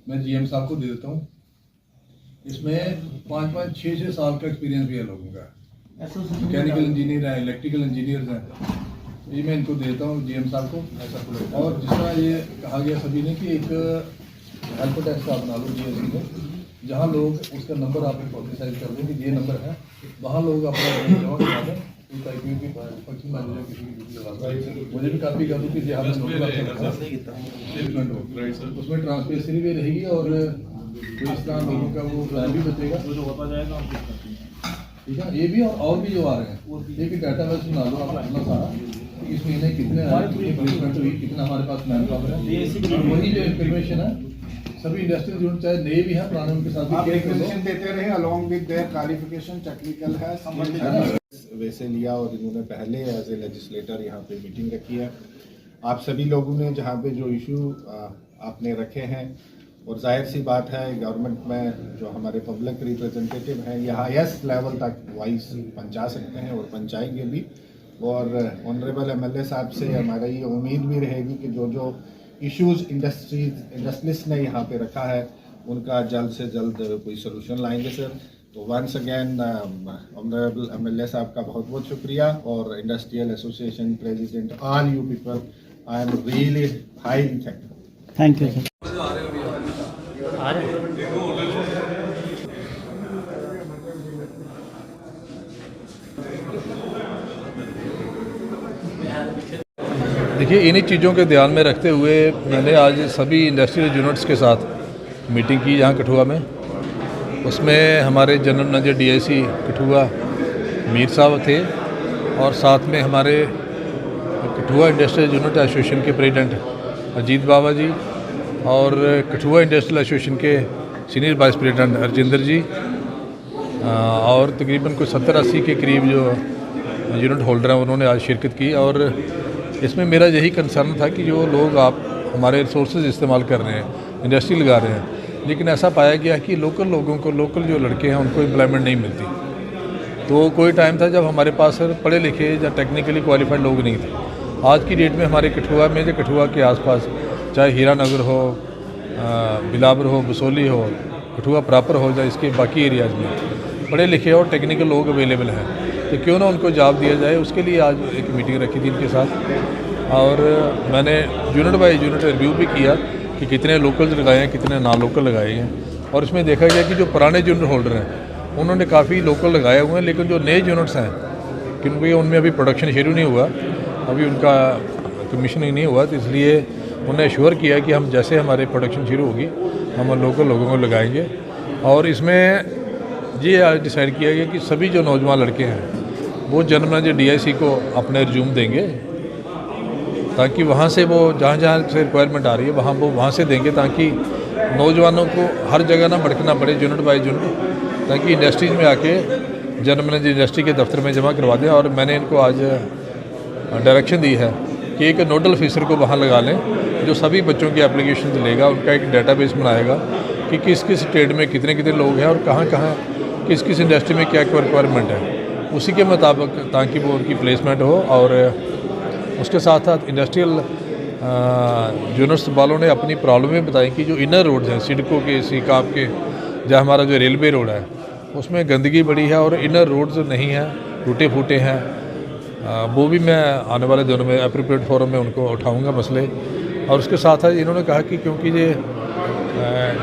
मैं जीएम साहब को दे देता हूँ। इसमें 5-5, 6-6 साल का एक्सपीरियंस भी है लोगों का, मैकेनिकल इंजीनियर है, इलेक्ट्रिकल इंजीनियर्स हैं। ये मैं इनको देता हूँ जीएम साहब को। और जिस तरह ये कहा गया सभी ने कि एक हेल्प डेस्क आप बना लो जीएससी में, जहाँ लोग उसका नंबर आप पब्लिसाइज कर दें कि ये नंबर है, वहाँ लोग अपना जमा करा दें। फंक्शन मैनेजर किसी की लगा, मुझे भी काफ़ी कर दूँ कि उसमें ट्रांसपेरेंसी भी रहेगी और तो इस तरह लोगों का वो टाइम भी बचेगा। ठीक है, ये भी और भी जो आ रहे हैं, एक डाटा बेस बना लो आप अपना सारा, इस महीने कितने प्लेसमेंट हुई, कितना हमारे पास मैन पावर है, वही जो इन्फॉर्मेशन है सभी इंडस्ट्रियल यूनिट चाहे नए भी हैं पुराने उनके साथ भी रिक्वेजिशन देते रहे along with their qualification, technical है संबंधित वैसे लिया। और इन्होंने पहले एज ए लेजिस्लेटर यहाँ पे मीटिंग रखी है। आप सभी लोगों ने जहाँ पे जो इशू आपने रखे हैं, और जाहिर सी बात है गवर्नमेंट में जो हमारे पब्लिक रिप्रेजेंटेटिव हैं ये हाईएस्ट लेवल तक वॉइस पहुँचा सकते हैं और पहुँचाएंगे भी। और ऑनरेबल एमएलए साहब से हमारा ये उम्मीद भी रहेगी कि जो इश्यूज इंडस्ट्रियलिस्ट ने यहाँ पे रखा है उनका जल्द से जल्द कोई सोल्यूशन लाएंगे सर। तो वंस अगेन ऑनरेबल एमएलए साहब का बहुत बहुत शुक्रिया, और industrial association president all you people, I am really highly thankful. Thank you sir. देखिए, इन्हीं चीज़ों के ध्यान में रखते हुए मैंने आज सभी इंडस्ट्रियल यूनिट्स के साथ मीटिंग की यहाँ कठुआ में। उसमें हमारे general manager DIC Kathua Mir साहब थे, और साथ में हमारे कठुआ इंडस्ट्रियल यूनिट एसोसिएशन के प्रेसिडेंट अजीत बाबा जी, और कठुआ इंडस्ट्रियल एसोसिएशन के सीनियर वाइस प्रेसिडेंट हरजिंदर जी, और तकरीबन कुछ 70-80 के करीब जो यूनिट होल्डर हैं उन्होंने आज शिरकत की। और इसमें मेरा यही कंसर्न था कि जो लोग आप हमारे रिसोर्सेज इस्तेमाल कर रहे हैं, इंडस्ट्री लगा रहे हैं, लेकिन ऐसा पाया गया कि लोकल लोगों को, लोकल जो लड़के हैं उनको एम्प्लॉयमेंट नहीं मिलती। तो कोई टाइम था जब हमारे पास पढ़े लिखे या टेक्निकली क्वालिफाइड लोग नहीं थे। आज की डेट में हमारे कठुआ में, जो कठुआ के आसपास चाहे हीरा नगर हो, बिलावर हो, बसोली हो, कठुआ प्रॉपर हो, या इसके बाकी एरियाज़ में पढ़े लिखे और टेक्निकल लोग अवेलेबल हैं, तो क्यों ना उनको जॉब दिया जाए। उसके लिए आज एक मीटिंग रखी थी इनके साथ, और मैंने यूनिट बाय यूनिट रिव्यू भी किया कि कितने लोकल लगाए हैं, कितने नॉन लोकल लगाए हैं। और इसमें देखा गया कि जो पुराने यूनिट होल्डर हैं उन्होंने काफ़ी लोकल लगाए हुए हैं, लेकिन जो नए यूनिट्स हैं क्योंकि उनमें अभी प्रोडक्शन शुरू नहीं हुआ, अभी उनका कमीशनिंग नहीं हुआ, तो इसलिए उन्होंने एश्योर किया कि हम जैसे हमारे प्रोडक्शन शुरू होगी हम लोकल लोगों को लगाएंगे। और इसमें ये आज डिसाइड किया गया कि सभी जो नौजवान लड़के हैं वो जनरल मैनेजर डीआईसी को अपने रिज्यूम देंगे, ताकि वहाँ से वो जहाँ जहाँ से रिक्वायरमेंट आ रही है वहाँ से देंगे, ताकि नौजवानों को हर जगह ना भटकना पड़े यूनिट बाय यूनिट, ताकि इंडस्ट्रीज में आके जनरल मैनेजर इंडस्ट्री के दफ्तर में जमा करवा दें। और मैंने इनको आज डायरेक्शन दी है कि एक नोडल ऑफिसर को वहाँ लगा लें जो सभी बच्चों की एप्लीकेशन लेगा, उनका एक डेटाबेस बनाएगा कि किस किस ट्रेड में कितने कितने लोग हैं और कहाँ कहाँ किस किस इंडस्ट्री में क्या क्या रिक्वायरमेंट है, उसी के मुताबिक ताकि वो उनकी प्लेसमेंट हो। और उसके साथ साथ इंडस्ट्रियल यूनिट्स वालों ने अपनी प्रॉब्लमें बताई कि जो इनर रोड्स हैं सिडको के, सीकाप के, जहाँ हमारा जो रेलवे रोड है उसमें गंदगी बड़ी है और इनर रोड्स नहीं हैं, टूटे फूटे हैं। वो भी मैं आने वाले दिनों में एप्रोप्रिएट फोरम में उनको उठाऊँगा मसले। और उसके साथ साथ इन्होंने कहा कि क्योंकि ये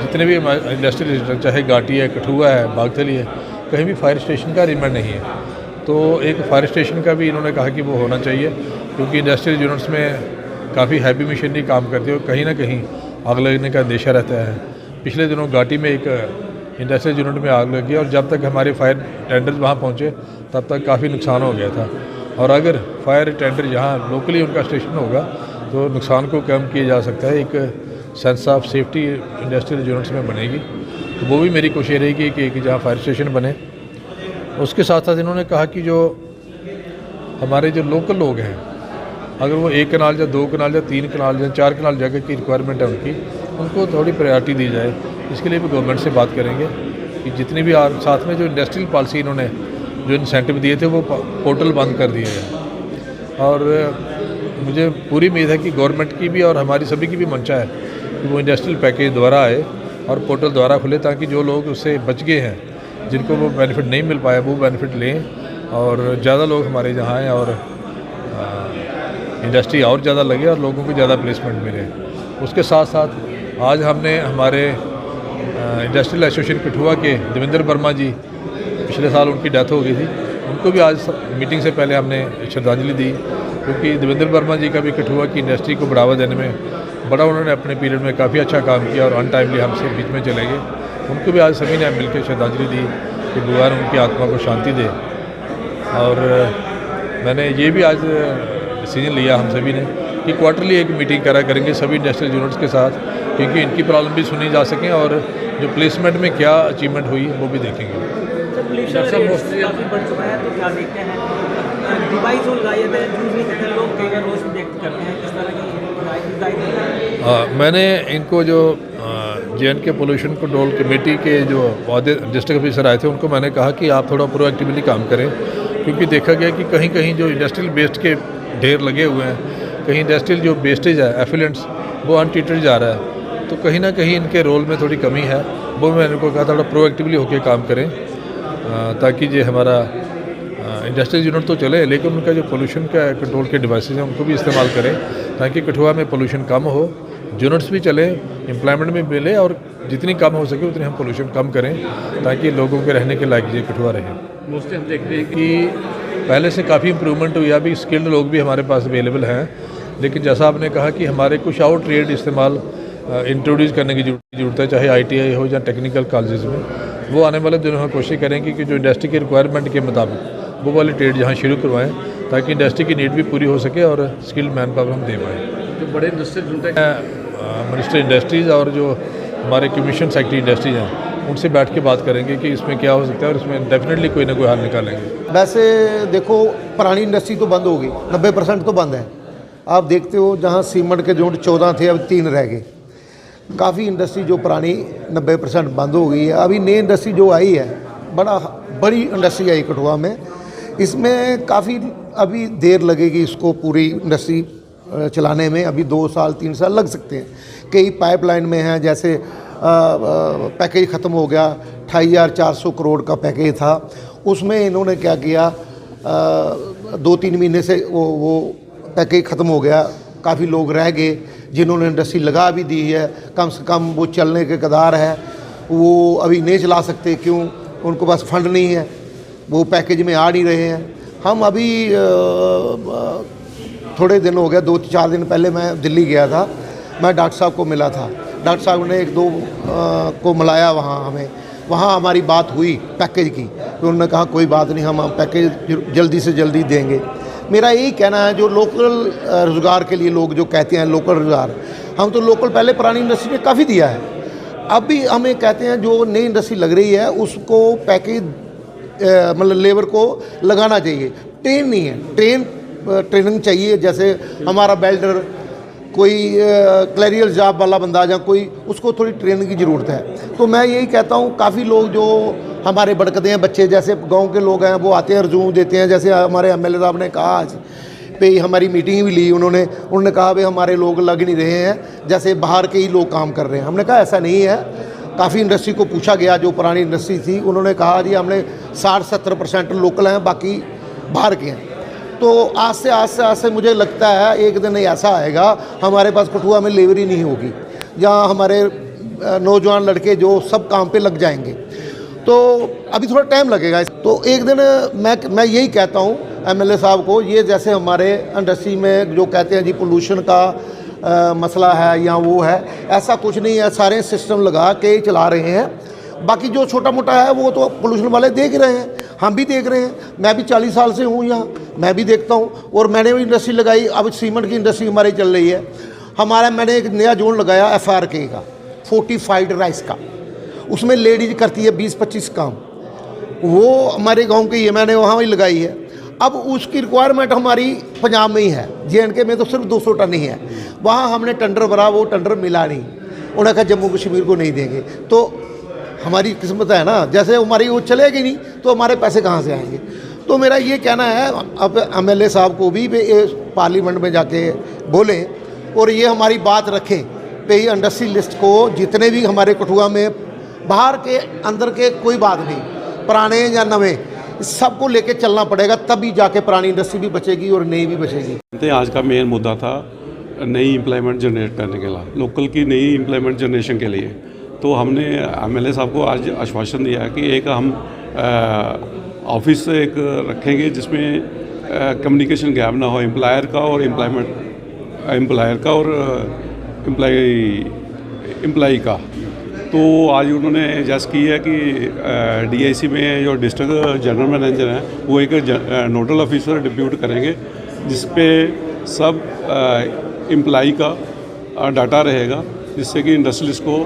जितने भी इंडस्ट्रियल चाहे घाटी है, कठुआ है, बागथली है, कहीं भी फायर स्टेशन का अरेंजमेंट नहीं है, तो एक फायर स्टेशन का भी इन्होंने कहा कि वो होना चाहिए, क्योंकि इंडस्ट्रियल यूनिट्स में काफ़ी हैवी मशीनरी काम करती है और कहीं ना कहीं आग लगने का अंदेशा रहता है। पिछले दिनों घाटी में एक इंडस्ट्रियल यूनिट में आग लगी और जब तक हमारे फायर टेंडर्स वहाँ पहुँचे तब तक काफ़ी नुकसान हो गया था। और अगर फायर टेंडर यहाँ लोकली उनका स्टेशन होगा तो नुकसान को कम किया जा सकता है, एक sense of safety industrial units में बनेगी। तो वो भी मेरी कोशिश रहेगी कि जहाँ फायर स्टेशन बने। उसके साथ साथ इन्होंने कहा कि जो हमारे जो लोकल लोग हैं, अगर वो 1 कनाल या 2 कनाल या 3 कनाल या 4 कनाल जगह की रिक्वायरमेंट है उनको थोड़ी प्रायोरिटी दी जाए। इसके लिए भी गवर्नमेंट से बात करेंगे कि जितनी भी साथ में जो इंडस्ट्रियल पॉलिसी इन्होंने जो इंसेंटिव दिए थे वो पोर्टल बंद कर दिए हैं। और मुझे पूरी उम्मीद है कि गवर्नमेंट की भी और हमारी सभी की भी मंशा है कि वो इंडस्ट्रियल पैकेज दोबारा आए और पोर्टल द्वारा खुले, ताकि जो लोग उससे बच गए हैं, जिनको वो बेनिफिट नहीं मिल पाया, वो बेनिफिट लें और ज़्यादा लोग हमारे यहाँ आएँ और इंडस्ट्री और ज़्यादा लगे और लोगों को ज़्यादा प्लेसमेंट मिले। उसके साथ साथ आज हमने हमारे इंडस्ट्रियल एसोसिएशन कठुआ के देवेंद्र वर्मा जी, पिछले साल उनकी डेथ हो गई थी, उनको भी आज मीटिंग से पहले हमने श्रद्धांजलि दी, क्योंकि देवेंद्र वर्मा जी का भी कठुआ की इंडस्ट्री को बढ़ावा देने में बड़ा उन्होंने अपने पीरियड में काफ़ी अच्छा काम किया और अनटाइमली हमसे बीच में चले गए। उनको भी आज सभी ने मिलकर श्रद्धांजलि दी कि भगवान उनकी आत्मा को शांति दे। और मैंने ये भी आज डिसीजन लिया हम सभी ने कि क्वार्टरली एक मीटिंग करा करेंगे सभी इंडस्ट्रियल यूनिट्स के साथ, क्योंकि इनकी प्रॉब्लम भी सुनी जा सकें और जो प्लेसमेंट में क्या अचीवमेंट हुई वो भी देखेंगे। काफ़ी बढ़ चुका है, तो क्या देखते हैं डिवाइस जो लगाए थे यूज़ नहीं करते लोग, कई बार रोज व्यक्त करते हैं, किस तरह की मैंने इनको जो JNK पोल्यूशन कंट्रोल कमेटी के जो डिस्ट्रिक्ट ऑफिसर आए थे, उनको मैंने कहा कि आप थोड़ा प्रोएक्टिवली काम करें, क्योंकि देखा गया कि कहीं कहीं जो इंडस्ट्रियल वेस्ट के ढेर लगे हुए हैं, कहीं इंडस्ट्रियल जो वेस्टेज है एफिलेंट्स वो अनट्रीटेड जा रहा है, तो कहीं ना कहीं इनके रोल में थोड़ी कमी है। वो मैंने इनको कहा थोड़ा प्रोएक्टिवली होकर काम करें, ताकि जो हमारा इंडस्ट्रियल यूनिट तो चले, लेकिन उनका जो पोल्यूशन का कंट्रोल के डिवाइसेज हैं उनको भी इस्तेमाल करें, ताकि कठुआ में पोल्यूशन कम हो, यूनिट्स भी चले, एम्प्लॉयमेंट भी मिले और जितनी कम हो सके उतनी हम पोल्यूशन कम करें, ताकि लोगों के रहने के लायक ये कठुआ रहे। मोस्टली हम देखते हैं कि पहले से काफ़ी इंप्रूवमेंट हुई है, अभी स्किल्ड लोग भी हमारे पास अवेलेबल हैं, लेकिन जैसा आपने कहा कि हमारे कुछ और ट्रेड इस्तेमाल इंट्रोड्यूस करने की जरूरत है, चाहे ITI हो या टेक्निकल कॉलेजेस में, वो आने वाले दिनों में कोशिश करेंगे कि जो इंडस्ट्री की रिक्वायरमेंट के मुताबिक वो वाले ट्रेड यहाँ शुरू करवाएं, ताकि इंडस्ट्री की नीड भी पूरी हो सके और स्किल्ड मैन पावर हम दे पाएँ। जो बड़े इंडस्ट्रियल मिनिस्टर इंडस्ट्रीज़ और जो हमारे कमीशन सेक्रेटरी इंडस्ट्रीज हैं, उनसे बैठ के बात करेंगे कि इसमें क्या हो सकता है और इसमें डेफिनेटली कोई ना कोई हल निकालेंगे। वैसे देखो, पुरानी इंडस्ट्री तो बंद हो गई, 90% तो बंद है। आप देखते हो जहाँ सीमेंट के यूनिट 14 थे, अब 3 रह गए। काफ़ी इंडस्ट्री जो पुरानी 90% बंद हो गई है। अभी नई इंडस्ट्री जो आई है, बड़ी इंडस्ट्री आई कठुआ में, इसमें काफ़ी अभी देर लगेगी इसको पूरी इंडस्ट्री चलाने में, अभी 2 साल 3 साल लग सकते हैं। कई पाइपलाइन में हैं, जैसे पैकेज ख़त्म हो गया, 28,400 करोड़ का पैकेज था, उसमें इन्होंने क्या किया, 2-3 महीने से वो पैकेज ख़त्म हो गया, काफ़ी लोग रह गए जिन्होंने इंडस्ट्री लगा भी दी है, कम से कम वो चलने के कगार है, वो अभी नहीं चला सकते, क्यों, उनको पास फंड नहीं है, वो पैकेज में आ नहीं रहे हैं। हम अभी थोड़े दिन हो गया, 2-4 दिन पहले मैं दिल्ली गया था, मैं डॉक्टर साहब को मिला था, डॉक्टर साहब ने 1-2 को मिलाया वहाँ हमारी बात हुई पैकेज की, तो उन्होंने कहा कोई बात नहीं, हम पैकेज जल्दी से जल्दी देंगे। मेरा यही कहना है, जो लोकल रोज़गार के लिए लोग जो कहते हैं लोकल रोज़गार, हम तो लोकल पहले पुरानी इंडस्ट्री ने काफ़ी दिया है, अब भी हमें कहते हैं जो नई इंडस्ट्री लग रही है उसको पैकेज मतलब लेबर को लगाना चाहिए। ट्रेन नहीं है, ट्रेनिंग चाहिए, जैसे हमारा बेल्डर, कोई क्लैरियल जॉब वाला बंदा या कोई, उसको थोड़ी ट्रेनिंग की ज़रूरत है। तो मैं यही कहता हूँ, काफ़ी लोग जो हमारे भड़कते हैं बच्चे, जैसे गांव के लोग हैं, वो आते हैं, रिज्यूम देते हैं, जैसे हमारे MLA साहब ने कहा आज पे हमारी मीटिंग भी ली, उन्होंने कहा भाई हमारे लोग लग नहीं रहे हैं, जैसे बाहर के ही लोग काम कर रहे हैं। हमने कहा ऐसा नहीं है, काफ़ी इंडस्ट्री को पूछा गया, जो पुरानी इंडस्ट्री थी, उन्होंने कहा जी हमने 60-70% लोकल हैं, बाकी बाहर के हैं। तो आज से मुझे लगता है एक दिन ऐसा आएगा हमारे पास कठुआ में लेबर ही नहीं होगी, जहाँ हमारे नौजवान लड़के जो सब काम पे लग जाएंगे। तो अभी थोड़ा टाइम लगेगा, तो एक दिन मैं यही कहता हूँ MLA साहब को, ये जैसे हमारे इंडस्ट्री में जो कहते हैं जी पोल्यूशन का मसला है या वो है, ऐसा कुछ नहीं है, सारे सिस्टम लगा के चला रहे हैं। बाकी जो छोटा मोटा है वो तो पोल्यूशन वाले देख रहे हैं, हम भी देख रहे हैं। मैं भी 40 साल से हूँ यहाँ, मैं भी देखता हूँ, और मैंने भी इंडस्ट्री लगाई। अब सीमेंट की इंडस्ट्री हमारी चल रही है, मैंने एक नया जोन लगाया FRK का, फोर्टिफाइड राइस का, उसमें लेडीज करती है 20-25 काम, वो हमारे गांव की है, मैंने वहाँ ही लगाई है। अब उसकी रिक्वायरमेंट हमारी पंजाब में ही है, JNK में तो सिर्फ 200 टन ही है, वहाँ हमने टेंडर भरा, वो टेंडर मिला नहीं, उन्होंने कहा जम्मू कश्मीर को नहीं देंगे। तो हमारी किस्मत है ना, जैसे हमारी वो चलेगी नहीं तो हमारे पैसे कहाँ से आएंगे। तो मेरा ये कहना है अब MLA साहब को भी पार्लियामेंट में जाके बोलें और ये हमारी बात रखें पे ही इंडस्ट्रियलिस्ट को जितने भी हमारे कठुआ में बाहर के अंदर के कोई बात नहीं, पुराने या नवे, सबको लेके चलना पड़ेगा, तभी जाके पुरानी इंडस्ट्री भी बचेगी और नई भी बचेगी। तो आज का मेन मुद्दा था नई एम्प्लॉयमेंट जनरेट करने के लिए, लोकल की नई एम्प्लॉयमेंट जनरेशन के लिए। तो हमने एमएलए साहब को आज आश्वासन दिया कि एक हम ऑफिस एक रखेंगे जिसमें कम्युनिकेशन गैप ना हो एम्प्लॉयर का और एम्प्लॉई का। तो आज उन्होंने जस्ट की है कि डीआईसी में जो डिस्ट्रिक्ट जनरल मैनेजर हैं वो एक नोडल ऑफिसर डिप्यूट करेंगे जिस पे सब एम्प्लॉई का डाटा रहेगा, जिससे कि इंडस्ट्रियलिस्ट को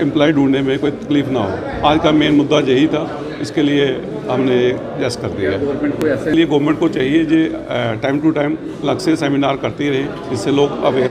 एम्प्लॉय ढूंढने में कोई तकलीफ ना हो। आज का मेन मुद्दा यही था, इसके लिए हमने जस्ट कर दिया। गवर्नमेंट को चाहिए जो टाइम टू टाइम अलग से सेमिनार करती रहे, जिससे लोग अवेयर